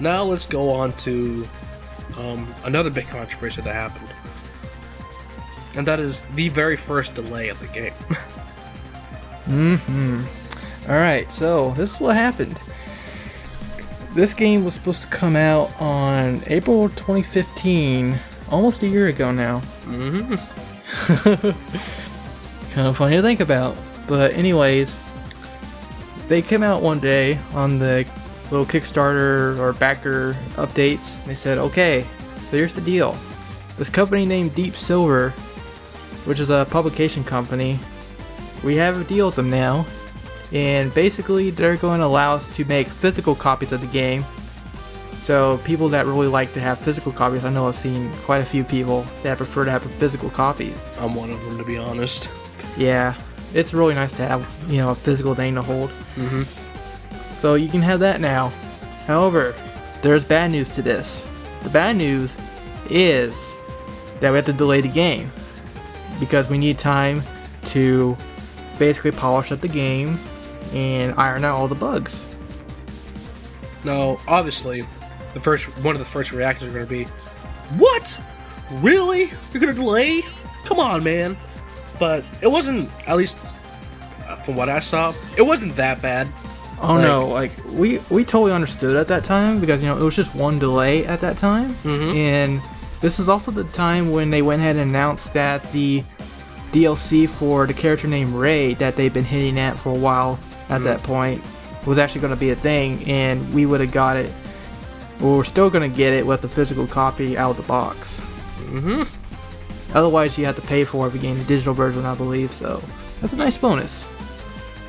now let's go on to another big controversy that happened. And that is the very first delay of the game. Alright, so this is what happened. This game was supposed to come out on April 2015, almost a year ago now. Kind of funny to think about. But anyways, they came out one day on the little Kickstarter or backer updates. They said, okay, so here's the deal. This company named Deep Silver, which is a publication company, we have a deal with them now. And basically, they're going to allow us to make physical copies of the game. So people that really like to have physical copies, I know I've seen quite a few people that prefer to have physical copies. I'm one of them, to be honest. Yeah, it's really nice to have, a physical thing to hold. So you can have that now. However, there's bad news to this. The bad news is that we have to delay the game because we need time to basically polish up the game and iron out all the bugs. Now, obviously, one of the first reactions are going to be, what? Really? You're going to delay? Come on, man. But it wasn't, at least from what I saw, it wasn't that bad. Oh no, we totally understood at that time because it was just one delay at that time. And this is also the time when they went ahead and announced that the DLC for the character named Ray that they've been hinting at for a while at that point was actually going to be a thing, and we would have got it, or we're still going to get it with the physical copy out of the box. Otherwise you have to pay for it if you gain the digital version, I believe, so that's a nice bonus.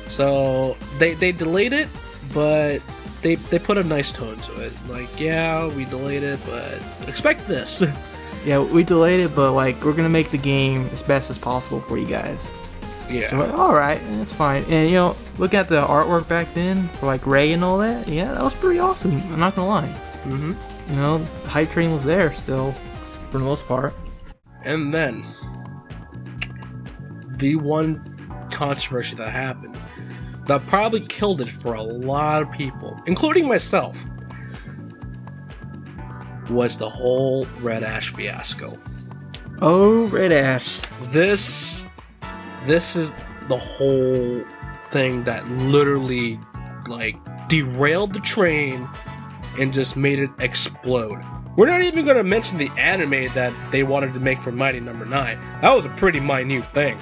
So they delayed it, but they put a nice tone to it. Like, yeah, we delayed it, but expect this. Yeah, we delayed it, but we're gonna make the game as best as possible for you guys. Yeah. So alright, that's fine. And look at the artwork back then for Ray and all that. Yeah, that was pretty awesome. I'm not gonna lie. The hype train was there still, for the most part. And then the one controversy that happened that probably killed it for a lot of people, including myself, was the whole Red Ash fiasco. Oh, Red Ash. This is the whole thing that literally derailed the train and just made it explode. We're not even going to mention the anime that they wanted to make for Mighty No. 9. That was a pretty minute thing.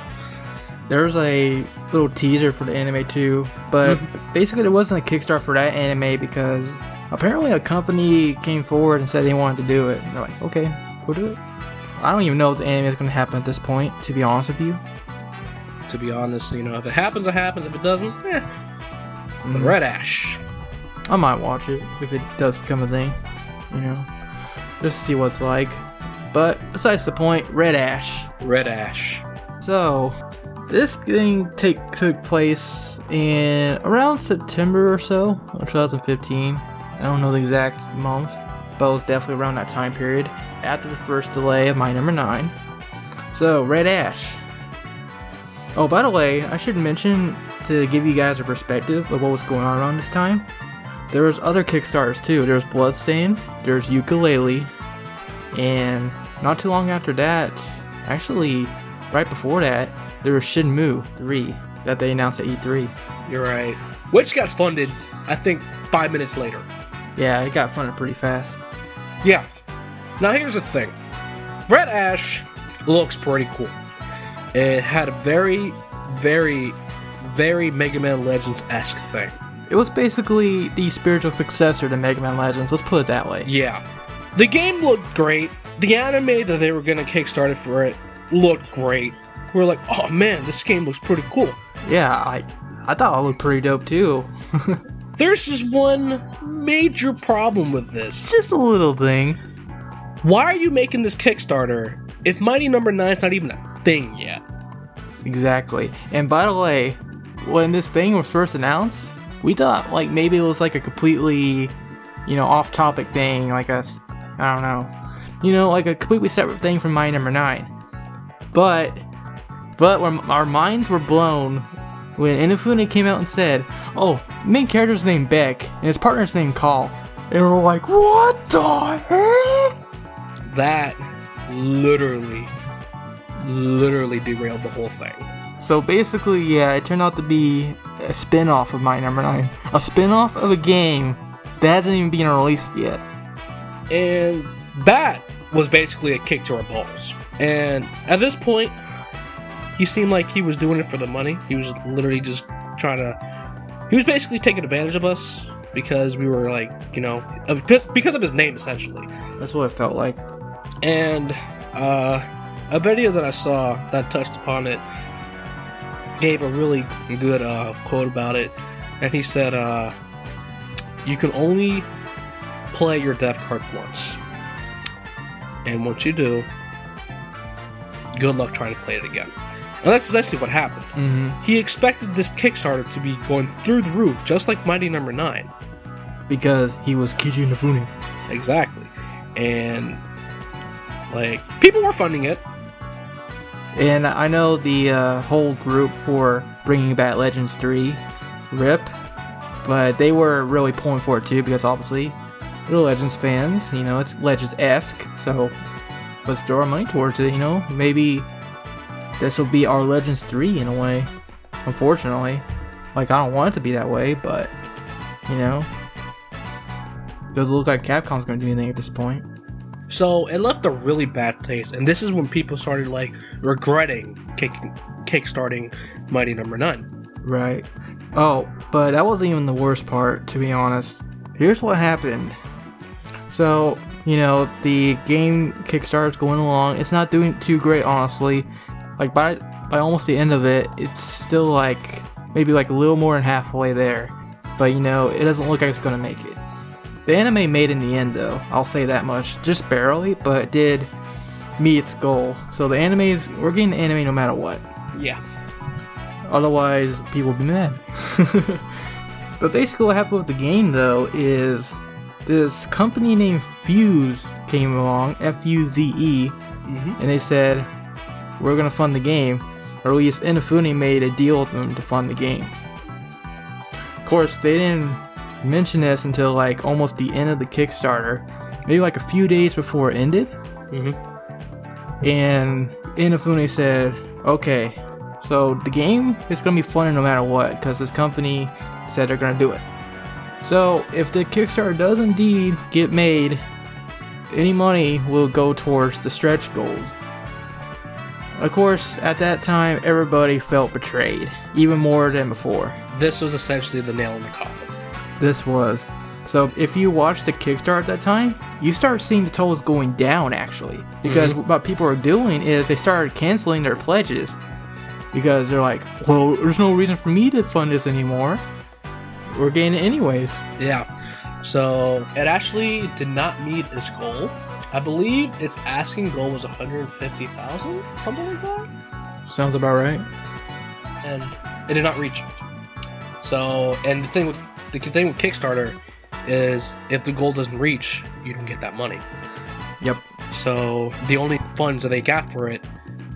There's a little teaser for the anime too, but basically there wasn't a Kickstarter for that anime because apparently a company came forward and said they wanted to do it. And they're like, okay, we'll do it. I don't even know if the anime is going to happen at this point, to be honest with you. To be honest, if it happens, it happens. If it doesn't, But Red Ash. I might watch it if it does become a thing, just to see what it's like. But besides the point, Red Ash. Red Ash. So, this thing took place in around September or so, of 2015. I don't know the exact month, but it was definitely around that time period, after the first delay of Mighty No. 9. So, Red Ash. Oh, by the way, I should mention, to give you guys a perspective of what was going on around this time, there was other Kickstarters too. There was Bloodstain, there's Ukulele, and not too long after that, actually, right before that, there was Shenmue 3 that they announced at E3. You're right. Which got funded, I think, 5 minutes later. Yeah, it got funded pretty fast. Yeah. Now here's the thing. Red Ash looks pretty cool. It had a very, very, very Mega Man Legends-esque thing. It was basically the spiritual successor to Mega Man Legends, let's put it that way. Yeah. The game looked great. The anime that they were going to kickstart it for it looked great. We were like, oh man, this game looks pretty cool. Yeah, I thought it looked pretty dope too. There's just one major problem with this. Just a little thing. Why are you making this Kickstarter if Mighty No. 9's not even a thing yet? Exactly. And by the way, when this thing was first announced, we thought maybe it was a completely, off-topic thing, I don't know, a completely separate thing from Mighty No. 9. But when our minds were blown when Inafune came out and said, oh, the main character's named Beck and his partner's named Call. And we're like, what the heck? That literally derailed the whole thing. So basically, yeah, it turned out to be a spin-off of Mighty Number 9. A spin-off of a game that hasn't even been released yet. And that was basically a kick to our balls. And at this point, he seemed like he was doing it for the money. He was literally just he was basically taking advantage of us because we were like, because of his name, essentially. That's what it felt like. And a video that I saw that touched upon it gave a really good quote about it. And he said, you can only play your death card once. And once you do, good luck trying to play it again. And that's essentially what happened. Mm-hmm. He expected this Kickstarter to be going through the roof, just like Mighty Number 9. Because he was Kiji Inafune. Exactly. And, people were funding it. And I know the whole group for bringing back Legends 3, RIP, but they were really pulling for it too, because obviously they're Legends fans, it's Legends-esque, so let's throw our money towards it, maybe this will be our Legends 3 in a way, unfortunately. I don't want it to be that way, but, it doesn't look like Capcom's going to do anything at this point. So it left a really bad taste, and this is when people started regretting kickstarting Mighty Number 9. Right. Oh, but that wasn't even the worst part, to be honest. Here's what happened. So, the game Kickstarter's going along. It's not doing too great, honestly. By almost the end of it, it's still maybe a little more than halfway there. But it doesn't look like it's gonna make it. The anime made in the end, though. I'll say that much. Just barely, but it did meet its goal. So we're getting the anime no matter what. Yeah. Otherwise, people will be mad. But basically what happened with the game, though, is this company named Fuse came along, F-U-Z-E, and they said, we're going to fund the game. Or at least Inafune made a deal with them to fund the game. Of course, they didn't mention this until almost the end of the Kickstarter, maybe a few days before it ended. And Inafune said, okay, so the game is going to be funded no matter what, because this company said they're going to do it. So if the Kickstarter does indeed get made, any money will go towards the stretch goals. Of course, at that time, everybody felt betrayed, even more than before. This was essentially the nail in the coffin. This was. So if you watch the Kickstarter at that time, you start seeing the totals going down, actually. Because what people are doing is they started canceling their pledges. Because they're like, well, there's no reason for me to fund this anymore. We're getting it anyways. Yeah. So it actually did not meet its goal. I believe its asking goal was 150,000, something like that. Sounds about right. And it did not reach it. So, and the thing with Kickstarter is if the goal doesn't reach, you don't get that money. Yep. So the only funds that they got for it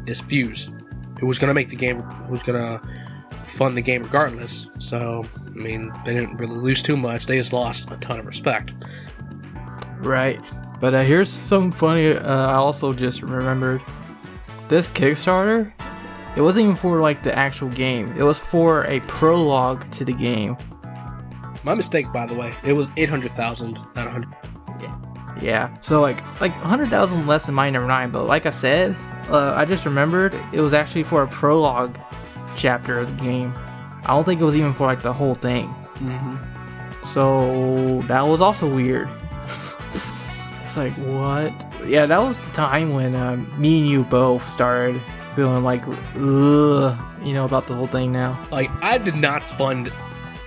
is Fuse, who was going to make the game, who's going to fund the game regardless. So, they didn't really lose too much. They just lost a ton of respect. Right. But here's something funny I also just remembered. This Kickstarter, it wasn't even for the actual game. It was for a prologue to the game. My mistake, by the way. It was 800,000, not 100. Yeah. So 100,000 less than Mighty Number 9. But like I said, I just remembered it was actually for a prologue chapter of the game. I don't think it was even for the whole thing. So that was also weird. It's what? Yeah, that was the time when me and you both started feeling about the whole thing now. I did not fund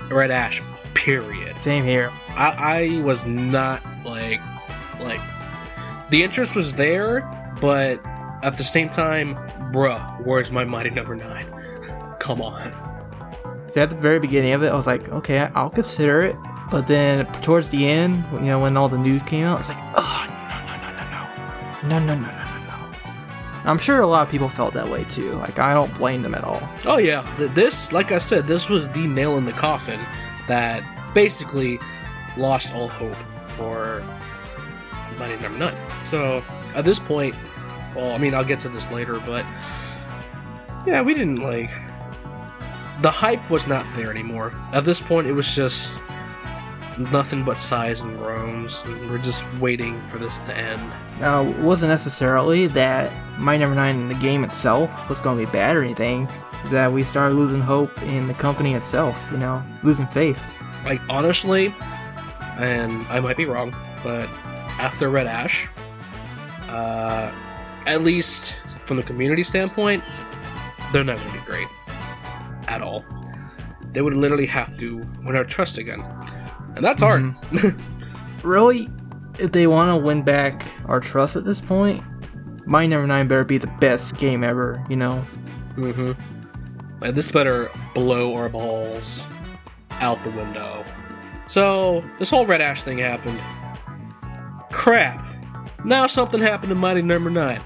Red Ash, period. Same here. I was not the interest was there, but at the same time, bruh, where's my Mighty Number 9? Come on. See, at the very beginning of it, I was like, okay, I'll consider it. But then towards the end, when all the news came out, it's oh, no. I'm sure a lot of people felt that way too. I don't blame them at all. Oh yeah, this, like I said, this was the nail in the coffin that basically lost all hope for Mighty Number 9. So at this point, well, I mean, I'll get to this later, but yeah, we didn't like... The hype was not there anymore. At this point, it was just nothing but sighs and groans, and we're just waiting for this to end. Now, it wasn't necessarily that Mighty Number 9 in the game itself was going to be bad or anything. It's that we started losing hope in the company itself, you know, losing faith. Like, honestly, and I might be wrong, but after Red Ash, at least from the community standpoint, they're not going to be great. At all. They would literally have to win our trust again. And that's hard. Really, if they want to win back our trust at this point, Mighty Number 9 better be the best game ever, you know? Like, this better blow our balls out the window. So, this whole Red Ash thing happened. Crap. Now something happened to Mighty Number 9.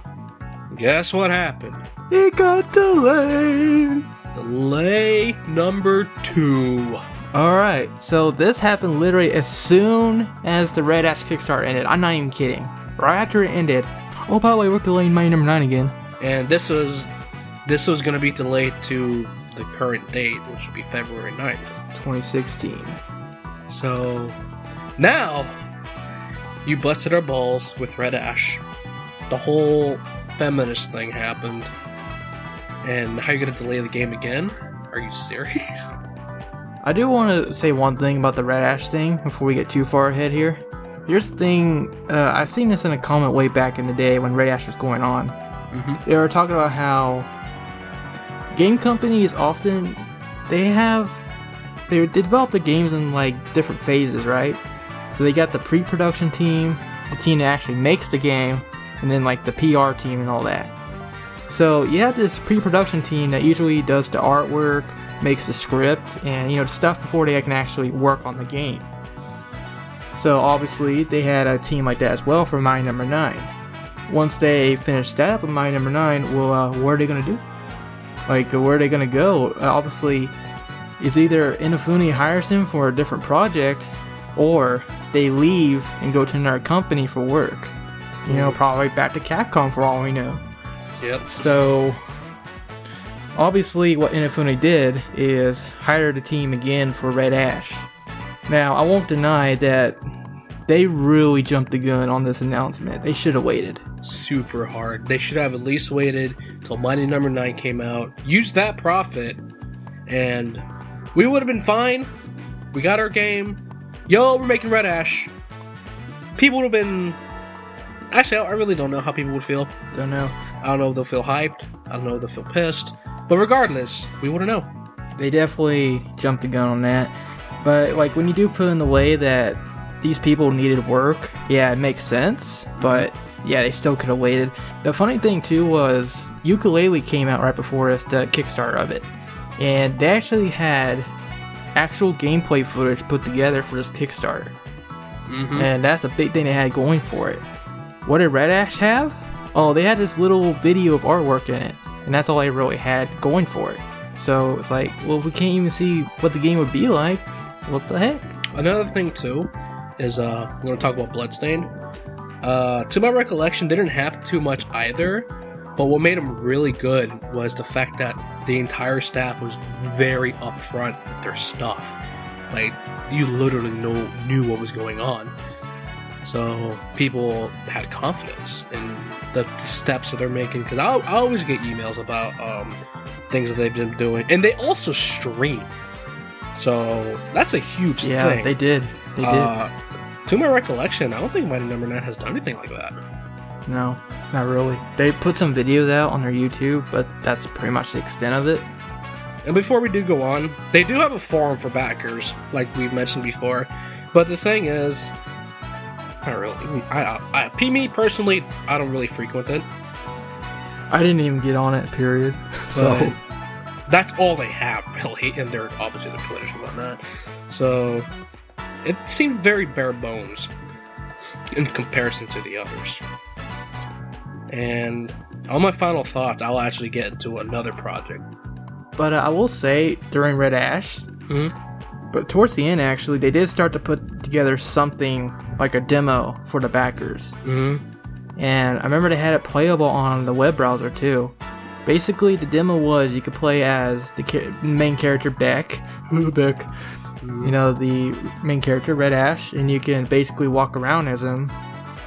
Guess what happened? It got delayed. Delay number 2. Alright, so this happened literally as soon as the Red Ash Kickstarter ended. I'm not even kidding. Right after it ended, oh, by the way, we're delaying Mighty Number 9 again. And this was going to be delayed to the current date, which would be February 9th. 2016. So, now, you busted our balls with Red Ash. The whole feminist thing happened. And how are you going to delay the game again? Are you serious? I do want to say one thing about the Red Ash thing before we get too far ahead here. Here's the thing, I've seen this in a comment way back in the day when Red Ash was going on. They were talking about how game companies often, they develop the games in like different phases, right? So they got the pre-production team, the team that actually makes the game, and then like the PR team and all that. So you have this pre-production team that usually does the artwork, makes the script, and you know, stuff before they can actually work on the game. So obviously they had a team like that as well for Mighty Number 9. Once they finished that up with Mighty Number 9, well, what are they gonna do? Like, where are they gonna go? Obviously, it's either Inafune hires him for a different project, or they leave and go to another company for work. You know, probably back to Capcom for all we know. Yep. So, obviously what Inafune did is hire the team again for Red Ash. Now, I won't deny that they really jumped the gun on this announcement. They should have waited. Super hard. They should have at least waited till Mighty Number 9 came out, used that profit, and we would have been fine. We got our game. Yo, we're making Red Ash. People would have been... Actually, I really don't know how people would feel. Don't know. I don't know if they'll feel hyped. I don't know if they'll feel pissed. But regardless, we wouldn't know. They definitely jumped the gun on that. But like when you do put in the way that these people needed work, yeah, it makes sense. But yeah, they still could have waited. The funny thing too was Yooka-Laylee came out right before us, the Kickstarter of it. And they actually had actual gameplay footage put together for this Kickstarter. And that's a big thing they had going for it. What did Red Ash have? Oh, they had this little video of artwork in it. And that's all they really had going for it. So it's like, well, if we can't even see what the game would be like, what the heck? Another thing too is we're going to talk about Bloodstained. To my recollection, they didn't have too much either. But what made them really good was the fact that the entire staff was very upfront with their stuff. Like, you literally knew what was going on. So people had confidence in the steps that they're making. Because I always get emails about things that they've been doing. And they also stream. So that's a huge thing. Yeah, they did. They did. To my recollection, I don't think Mighty Number 9 has done anything like that. No, not really. They put some videos out on their YouTube, but that's pretty much the extent of it. And before we do go on, they do have a forum for backers, like we've mentioned before. But the thing is, not really. Me personally, I don't really frequent it. I didn't even get on it, period. So that's all they have, really, and they're obviously their Twitters and whatnot. So it seemed very bare bones in comparison to the others. And on my final thoughts, I'll actually get into another project. But I will say, during Red Ash, But towards the end, actually, they did start to put together something like a demo for the backers. And I remember they had it playable on the web browser too. Basically, the demo was you could play as the main character Beck, Beck, you know, the main character Red Ash, and you can basically walk around as him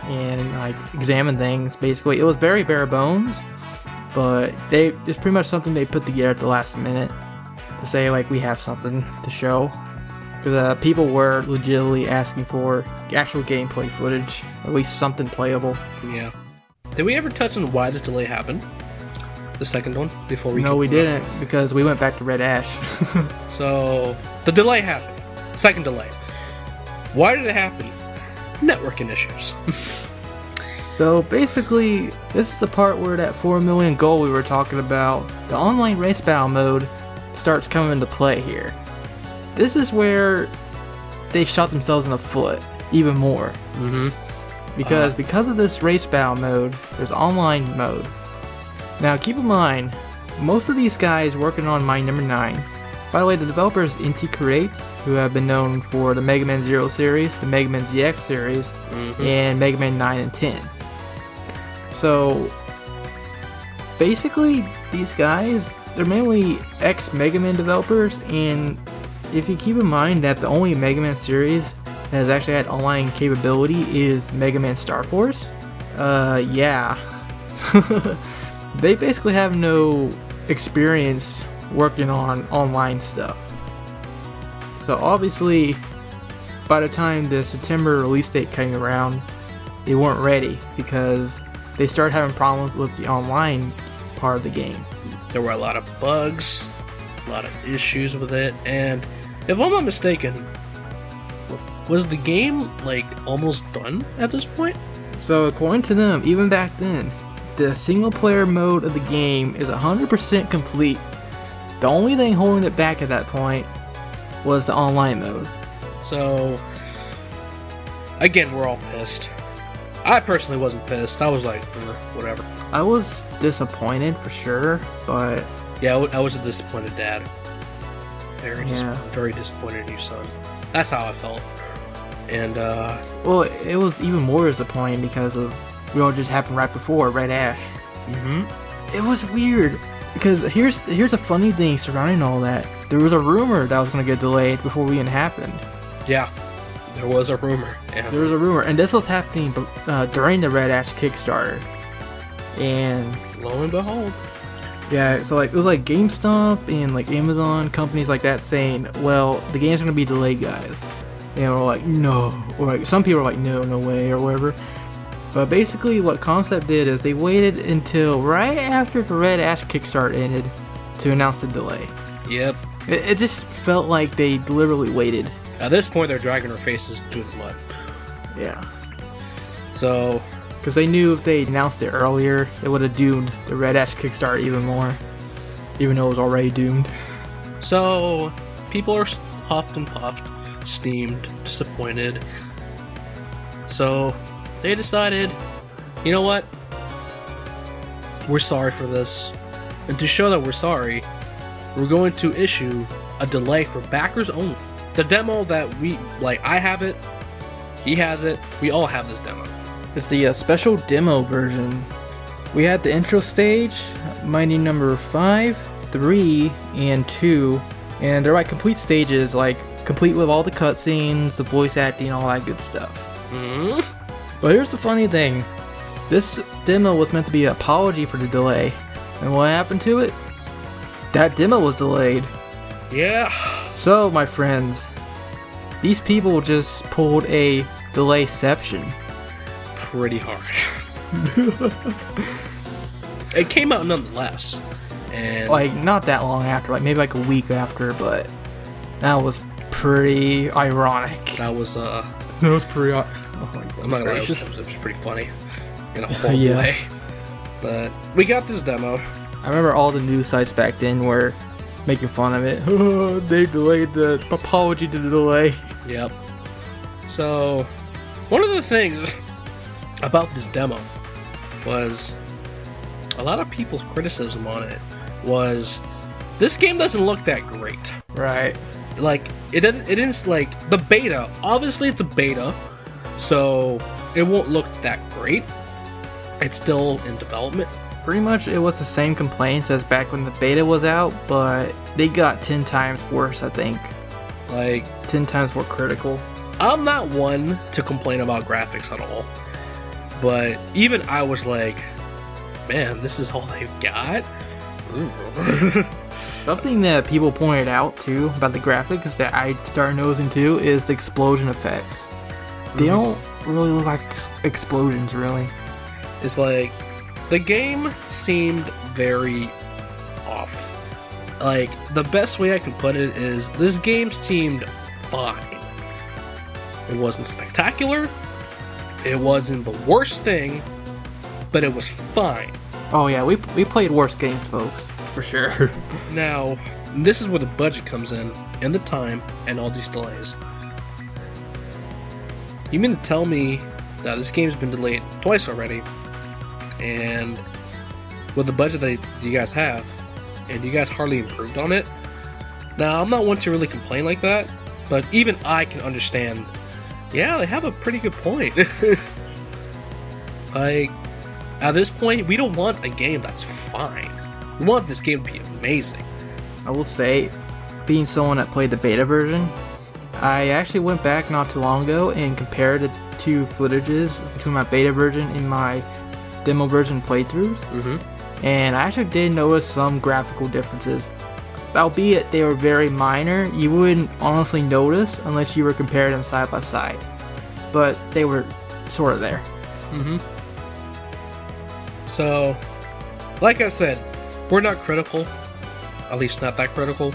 and like examine things. Basically, it was very bare bones, but it's pretty much something they put together at the last minute to say like we have something to show, because people were legitimately asking for actual gameplay footage, at least something playable. Yeah. Did we ever touch on why this delay happened? The second one before we? No, we didn't, because we went back to Red Ash. So the delay happened. Second delay. Why did it happen? Networking issues. So basically, this is the part where that 4 million goal we were talking about, the online race battle mode, starts coming into play here. This is where they shot themselves in the foot even more. Because of this race battle mode, there's online mode. Now keep in mind, most of these guys working on Mine Number 9, by the way, the developers Inti Creates, who have been known for the Mega Man Zero series, the Mega Man ZX series, and Mega Man 9 and 10. So basically, these guys, they're mainly ex-Mega Man developers, and if you keep in mind that the only Mega Man series that has actually had online capability is Mega Man Star Force, yeah. They basically have no experience working on online stuff. So obviously, by the time the September release date came around, they weren't ready, because they started having problems with the online part of the game. There were a lot of bugs, a lot of issues with it, and if I'm not mistaken, was the game like almost done at this point? So according to them, even back then, the single player mode of the game is 100% complete. The only thing holding it back at that point was the online mode. So again, we're all pissed. I personally wasn't pissed. I was like, whatever. I was disappointed for sure, but yeah, I was a disappointed dad. Very disappointed in you, son. That's how I felt. And well, it was even more disappointing because of what just happened right before Red Ash. It was weird, because here's a funny thing surrounding all that. There was a rumor that was going to get delayed before it even happened. Yeah, there was a rumor. There was a rumor, and this was happening during the Red Ash Kickstarter. And lo and behold, yeah, so like it was like GameStop and like Amazon, companies like that saying, well, the game's going to be delayed, guys. And we're like, no, or like some people are like, no way, or whatever. But basically what Concept did is they waited until right after the Red Ash Kickstarter ended to announce the delay. Yep. It just felt like they deliberately waited. At this point, they're dragging their faces through the mud. Yeah. So, because they knew if they announced it earlier, it would have doomed the Red Ash Kickstarter even more, even though it was already doomed. So, people are huffed and puffed, steamed, disappointed. So, they decided, you know what? We're sorry for this. And to show that we're sorry, we're going to issue a delay for backers only. The demo that I have it, he has it, we all have this demo. It's the special demo version. We had the intro stage, Mighty number 5, 3, and 2. And they're like complete stages, like complete with all the cutscenes, the voice acting, all that good stuff. But here's the funny thing. This demo was meant to be an apology for the delay. And what happened to it? That demo was delayed. Yeah. So, my friends, these people just pulled a delayception. Pretty hard. It came out nonetheless. And like, not that long after, like maybe like a week after, but that was pretty ironic. That was pretty oh my God, I'm not gonna lie, it was pretty funny in a horrible Yeah. way. But we got this demo. I remember all the news sites back then were making fun of it. They delayed the apology to the delay. Yep. So, one of the things about this demo was a lot of people's criticism on it was this game doesn't look that great. Right. like it didn't like the beta. Obviously, it's a beta, so it won't look that great. It's still in development. Pretty much, it was the same complaints as back when the beta was out, but they got 10 times worse. I think, like 10 times more critical. I'm not one to complain about graphics at all, but even I was like, man, this is all they've got. Something that people pointed out too about the graphics that I started noticing too is the explosion effects. They don't really look like explosions, really. It's like the game seemed very off. Like, the best way I can put it is this game seemed fine. It wasn't spectacular. It wasn't the worst thing, but it was fine. Oh yeah, we played worse games, folks, for sure. Now, this is where the budget comes in, and the time, and all these delays. You mean to tell me that this game's been delayed twice already, and with the budget that you guys have, and you guys hardly improved on it? Now, I'm not one to really complain like that, but even I can understand, yeah, they have a pretty good point. Like, at this point, we don't want a game that's fine. We want this game to be amazing. I will say, being someone that played the beta version, I actually went back not too long ago and compared the two footages between my beta version and my demo version playthroughs. And I actually did notice some graphical differences. Albeit they were very minor, you wouldn't honestly notice unless you were comparing them side by side. But they were sort of there. So, like I said, we're not critical. At least not that critical.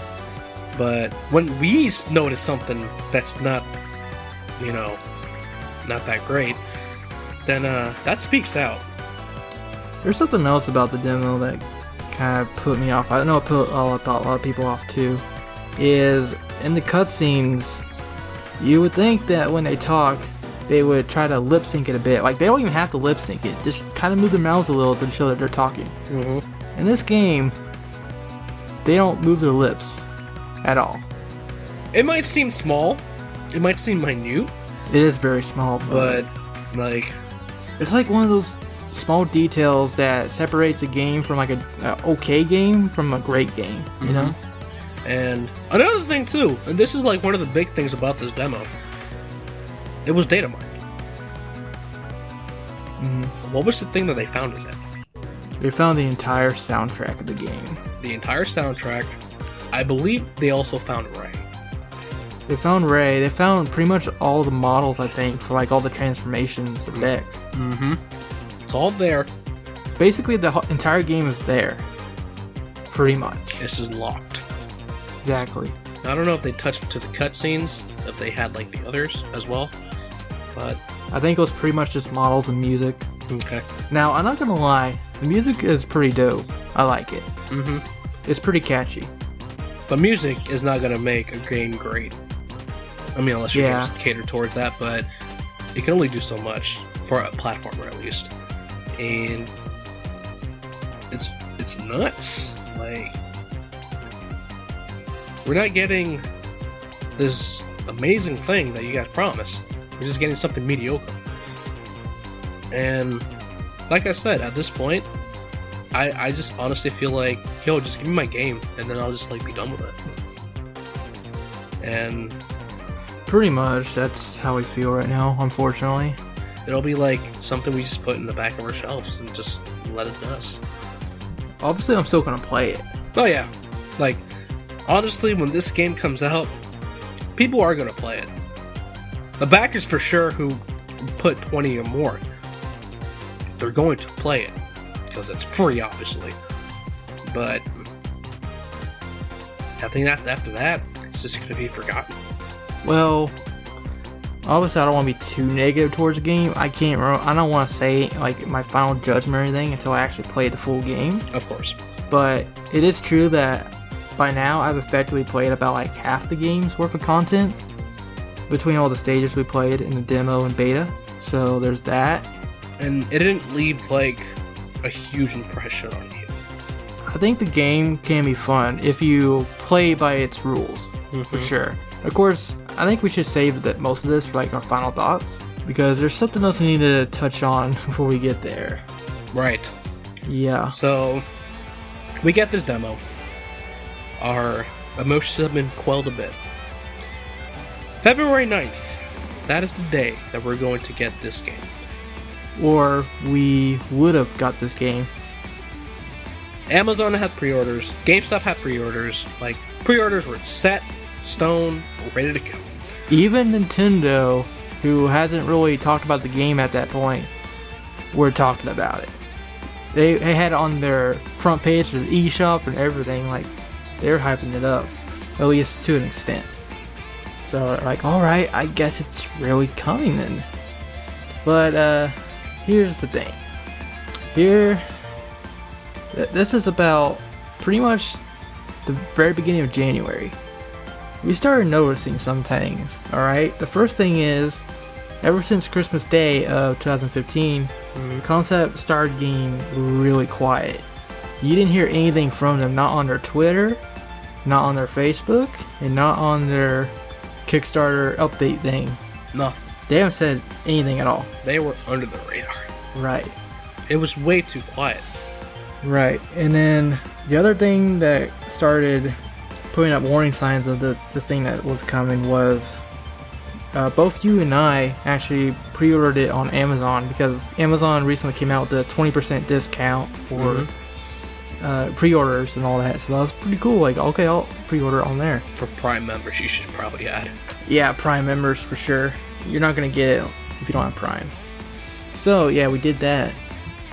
But when we notice something that's not, not that great, then that speaks out. There's something else about the demo that kind of put me off. I know it put a lot of people off too. Is in the cutscenes, you would think that when they talk, they would try to lip sync it a bit. Like, they don't even have to lip sync it. Just kind of move their mouths a little to show that they're talking. In this game, they don't move their lips at all. It might seem small. It might seem minute. It is very small, but like, it's like one of those small details that separates a game from like a okay game from a great game, you know? And another thing too, and this is like one of the big things about this demo, it was data mined. What was the thing that they found in it? They found the entire soundtrack of the game. The entire soundtrack. I believe they also found Ray. They found Ray. They found pretty much all the models, I think, for like all the transformations of deck. It's all there. Basically, the entire game is there. Pretty much. This is locked. Exactly. I don't know if they touched into the cutscenes, if they had like the others as well, but I think it was pretty much just models and music. Okay. Now, I'm not gonna lie, the music is pretty dope. I like it. It's pretty catchy. But music is not gonna make a game great. I mean, unless your game's catered towards that, but it can only do so much for a platformer at least. And it's nuts. Like, we're not getting this amazing thing that you guys promised. We're just getting something mediocre. And like I said, at this point, I just honestly feel like, yo, just give me my game, and then I'll just like be done with it. And pretty much, that's how we feel right now, unfortunately. It'll be like something we just put in the back of our shelves and just let it dust. Obviously, I'm still gonna play it. Oh yeah, like, honestly, when this game comes out, people are gonna play it. The backers for sure who put 20 or more, they're going to play it because it's free, obviously. But I think after that, it's just gonna be forgotten. Well, obviously, I don't want to be too negative towards the game. I don't want to say like my final judgment or anything until I actually play the full game. Of course. But it is true that by now I've effectively played about like half the game's worth of content between all the stages we played in the demo and beta. So there's that. And it didn't leave like a huge impression on you. I think the game can be fun if you play by its rules. for sure. Of course, I think we should save most of this for like our final thoughts, because there's something else we need to touch on before we get there. Right. Yeah. So, we get this demo. Our emotions have been quelled a bit. February 9th. That is the day that we're going to get this game. Or we would have got this game. Amazon had pre-orders. GameStop had pre-orders. Like, pre-orders were set, stone, ready to go. Even Nintendo, who hasn't really talked about the game at that point, were talking about it. They had it on their front page of the eShop and everything. Like, they were hyping it up, at least to an extent. So, like, alright, I guess it's really coming then. But, here's the thing. This is about pretty much the very beginning of January. We started noticing some things, alright? The first thing is, ever since Christmas Day of 2015, Concept started getting really quiet. You didn't hear anything from them, not on their Twitter, not on their Facebook, and not on their Kickstarter update thing. Nothing. They haven't said anything at all. They were under the radar. Right. It was way too quiet. Right. And then the other thing that started putting up warning signs of this thing that was coming was both you and I actually pre-ordered it on Amazon, because Amazon recently came out with a 20% discount for pre-orders and all that. So that was pretty cool. Like, okay, I'll pre-order it on there. For Prime members, you should probably add it. Yeah, Prime members for sure. You're not going to get it if you don't have Prime. So, yeah, we did that.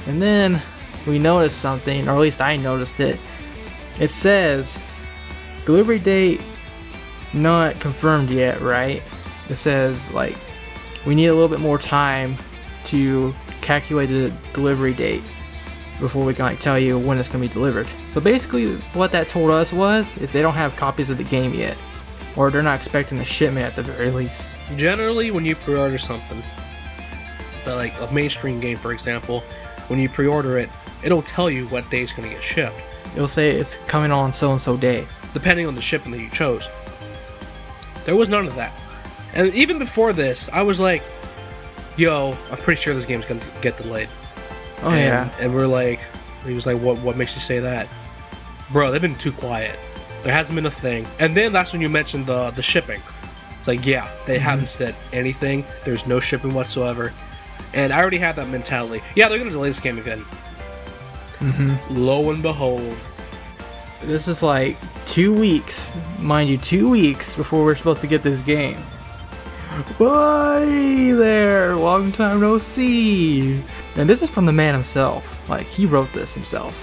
And then we noticed something, or at least I noticed it. It says, delivery date not confirmed yet, right? It says, like, we need a little bit more time to calculate the delivery date before we can, like, tell you when it's going to be delivered. So basically what that told us is they don't have copies of the game yet, or they're not expecting a shipment at the very least. Generally, when you pre-order something, like a mainstream game, for example, when you pre-order it, it'll tell you what day it's going to get shipped. It'll say it's coming on so-and-so day, depending on the shipping that you chose. There was none of that. And even before this, I was like, yo, I'm pretty sure this game's going to get delayed. Oh, yeah. And we're like, he was like, what makes you say that? Bro, they've been too quiet. There hasn't been a thing. And then that's when you mentioned the shipping. It's like, yeah, they haven't said anything. There's no shipping whatsoever. And I already had that mentality. Yeah, they're going to delay this game again. Lo and behold. This is like 2 weeks, mind you, 2 weeks before we're supposed to get this game. Bye there, long time no see. And this is from the man himself. Like, he wrote this himself.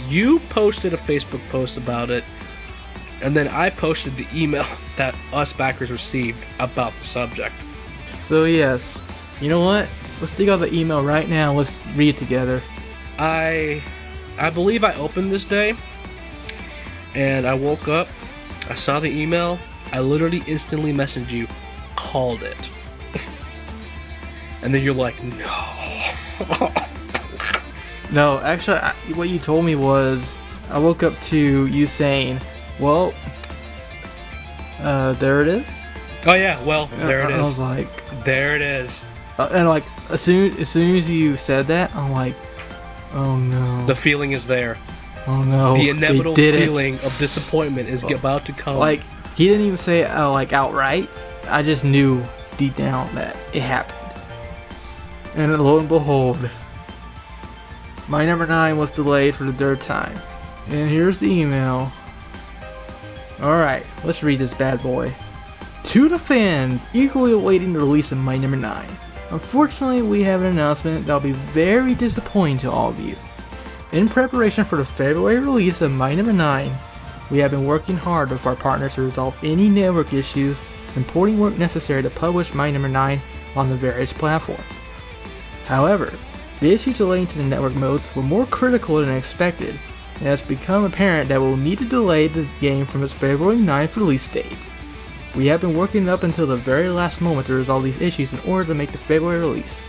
You posted a Facebook post about it, and then I posted the email that us backers received about the subject. So yes, you know what? Let's dig out the email right now. Let's read it together. I believe I opened this day, and I woke up, I saw the email, I literally instantly messaged you, called it. And then you're like, no. No, actually, what you told me was, I woke up to you saying, well, there it is. Oh yeah, well, there it is. I was like, there it is. And like, as soon as you said that, I'm like, oh no. The feeling is there. Oh no. The inevitable feeling of disappointment is about to come. Like, he didn't even say it like outright. I just knew deep down that it happened. And lo and behold, my number 9 was delayed for the third time. And here's the email. Alright, let's read this bad boy. To the fans eagerly awaiting the release of My Number 9. Unfortunately, we have an announcement that will be very disappointing to all of you. In preparation for the February release of My Number 9, we have been working hard with our partners to resolve any network issues and porting work necessary to publish My Number 9 on the various platforms. However, the issues relating to the network modes were more critical than expected, and it has become apparent that we'll need to delay the game from its February 9th release date. We have been working up until the very last moment to resolve these issues in order to make the February release,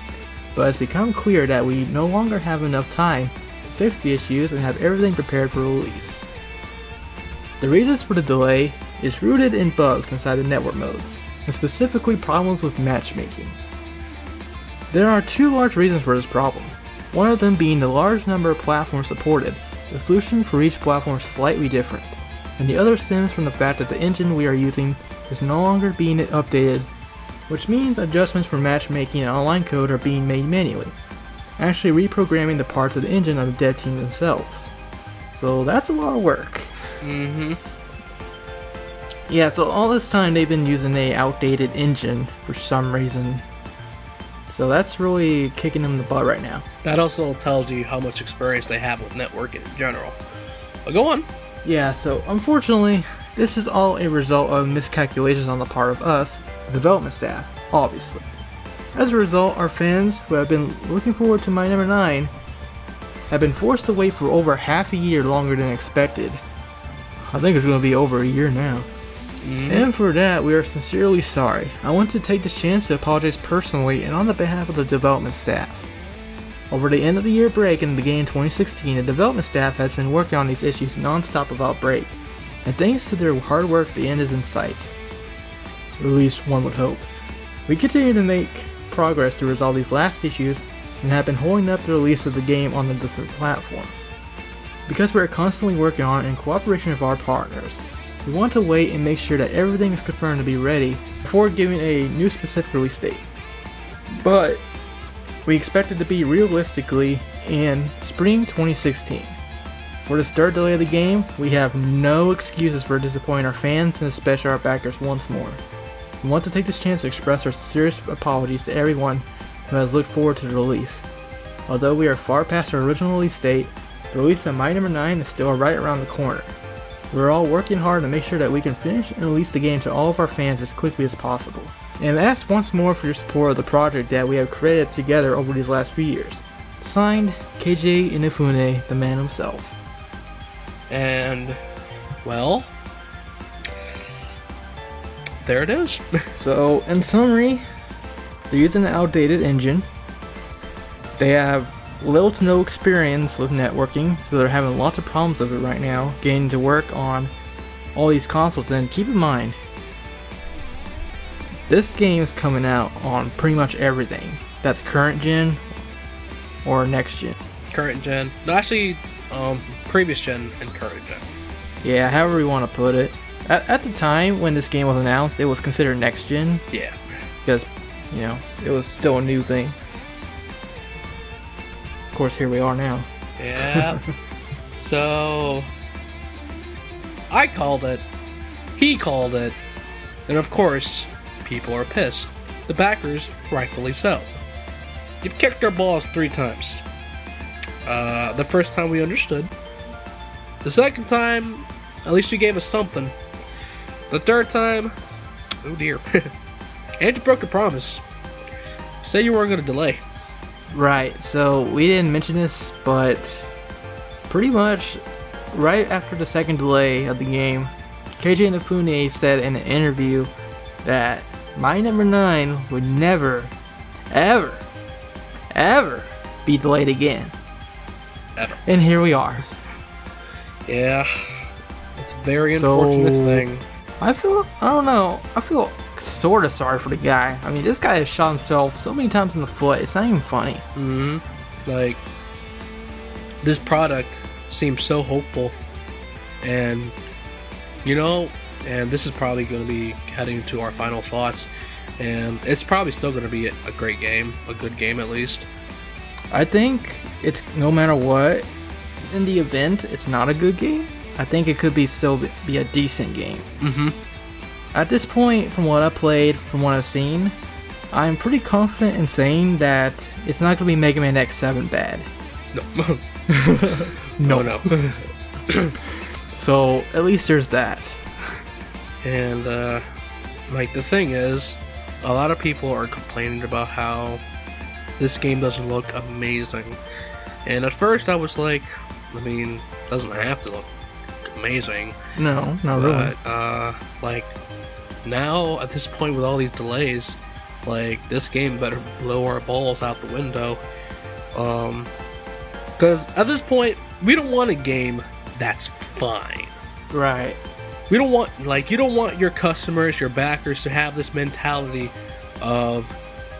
but it's become clear that we no longer have enough time to fix the issues and have everything prepared for release. The reasons for the delay is rooted in bugs inside the network modes, and specifically problems with matchmaking. There are two large reasons for this problem, one of them being the large number of platforms supported. The solution for each platform is slightly different, and the other stems from the fact that the engine we are using is no longer being updated, which means adjustments for matchmaking and online code are being made manually, actually reprogramming the parts of the engine on the dev team themselves. So that's a lot of work. Yeah, so all this time they've been using a outdated engine for some reason. So that's really kicking them in the butt right now. That also tells you how much experience they have with networking in general. But go on. Yeah, so unfortunately, this is all a result of miscalculations on the part of us, the development staff, obviously. As a result, our fans, who have been looking forward to My Number 9, have been forced to wait for over half a year longer than expected. I think it's going to be over a year now. And for that, we are sincerely sorry. I want to take this chance to apologize personally and on the behalf of the development staff. Over the end of the year break and the beginning of 2016, the development staff has been working on these issues non-stop without break, and thanks to their hard work, the end is in sight. At least one would hope. We continue to make progress to resolve these last issues and have been holding up the release of the game on the different platforms. Because we are constantly working on it in cooperation with our partners, we want to wait and make sure that everything is confirmed to be ready before giving a new specific release date. But we expect it to be realistically in spring 2016. For this third delay of the game, we have no excuses for disappointing our fans and especially our backers once more. We want to take this chance to express our serious apologies to everyone who has looked forward to the release. Although we are far past our original release date, the release of My Number 9 is still right around the corner. We're all working hard to make sure that we can finish and release the game to all of our fans as quickly as possible. And ask once more for your support of the project that we have created together over these last few years. Signed, KJ Inafune, the man himself. And, well, there it is. So, in summary, they're using an outdated engine. They have little to no experience with networking, so they're having lots of problems with it right now, getting to work on all these consoles. And keep in mind, this game is coming out on pretty much everything that's current gen or next gen. Current gen. No, actually, previous gen and current gen. Yeah, however you want to put it. At the time when this game was announced, it was considered next gen. Yeah. Because, you know, it was still a new thing. Of course, here we are now. Yeah. So, I called it, he called it, and of course, people are pissed. The backers, rightfully so. You've kicked our balls 3 times. The first time we understood. The second time, at least you gave us something. The third time, oh dear. And you broke a promise. Say you weren't going to delay. Right, so we didn't mention this, but pretty much right after the second delay of the game, KJ Inafune said in an interview that My Number 9 would never, ever, ever be delayed again. Ever. And here we are. Yeah, it's a very unfortunate thing. I feel sort of sorry for the guy. I mean, this guy has shot himself so many times in the foot, it's not even funny. Like, this product seems so hopeful, and you know, and this is probably going to be heading to our final thoughts, and it's probably still going to be a great game, a good game at least. I think it's, no matter what, in the event it's not a good game, I think it could still be a decent game. At this point, from what I played, from what I've seen, I'm pretty confident in saying that it's not going to be Mega Man X7 bad. No. No. So, at least there's that. And, like, the thing is, a lot of people are complaining about how this game doesn't look amazing. And at first I was like, I mean, it doesn't have to look amazing. No, not really. But, like, now, at this point with all these delays, like, this game better blow our balls out the window. Because at this point, we don't want a game that's fine. Right. We don't want, like, you don't want your customers, your backers to have this mentality of,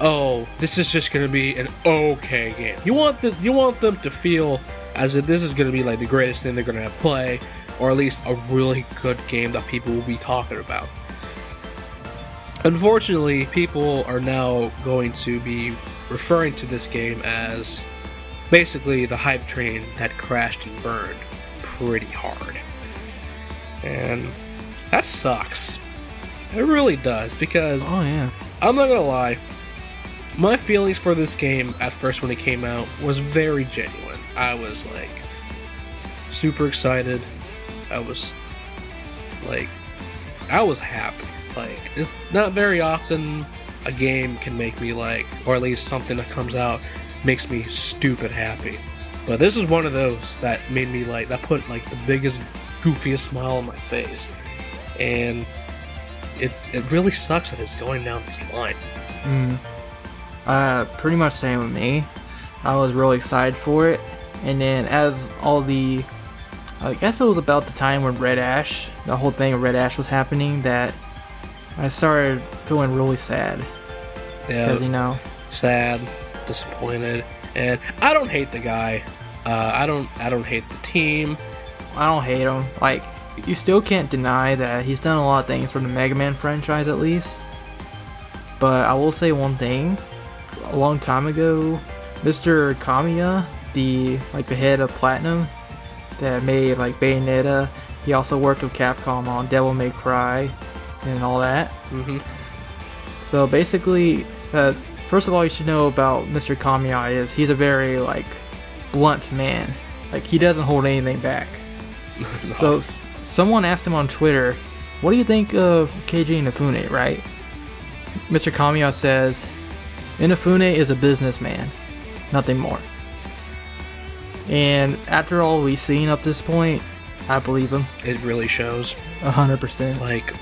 oh, this is just gonna be an okay game. You want them to feel as if this is gonna be like the greatest thing they're gonna play, or at least a really good game that people will be talking about. Unfortunately, people are now going to be referring to this game as basically the hype train that crashed and burned pretty hard. And that sucks. It really does, because Oh yeah. I'm not gonna lie, my feelings for this game at first when it came out was very genuine. I was like super excited. I was happy. Like, it's not very often a game can make me like, or at least something that comes out makes me stupid happy. But this is one of those that made me like, that put like the biggest, goofiest smile on my face. And it really sucks that it's going down this line. Pretty much same with me. I was really excited for it, and then as all the, I guess it was about the time when the whole thing of Red Ash was happening, that I started feeling really sad. Yeah, Because, sad, disappointed, and I don't hate the guy. I don't hate the team. I don't hate him. Like, you still can't deny that he's done a lot of things for the Mega Man franchise, at least. But I will say one thing. A long time ago, Mr. Kamiya, the head of Platinum that made like Bayonetta, he also worked with Capcom on Devil May Cry and all that. So basically, first of all, you should know about Mr. Kamiya is he's a very like blunt man. Like, he doesn't hold anything back. No. So someone asked him on Twitter, "What do you think of Keiji Inafune?" Right? Mr. Kamiya says, "Inafune is a businessman, nothing more." And after all we've seen up this point, I believe him. It really shows. 100%. Like,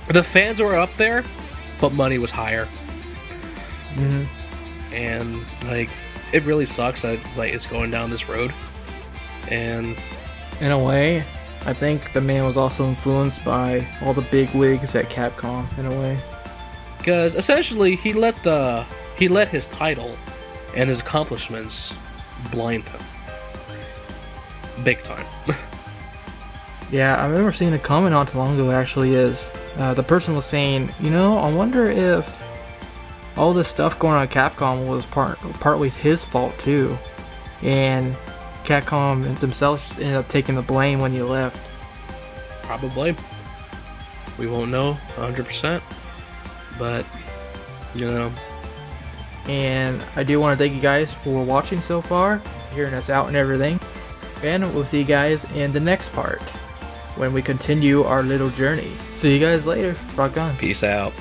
the fans were up there, but money was higher. And like, it really sucks that it's going down this road. And in a way, I think the man was also influenced by all the big wigs at Capcom, in a way. because essentially he let his title and his accomplishments blind him big time. Yeah, I remember seeing a comment not too long ago, actually, is the person was saying, I wonder if all this stuff going on at Capcom was partly his fault too, and Capcom themselves ended up taking the blame when he left. Probably. We won't know 100%, but And I do want to thank you guys for watching so far, hearing us out and everything, and we'll see you guys in the next part when we continue our little journey. See you guys later. Rock on. Peace out.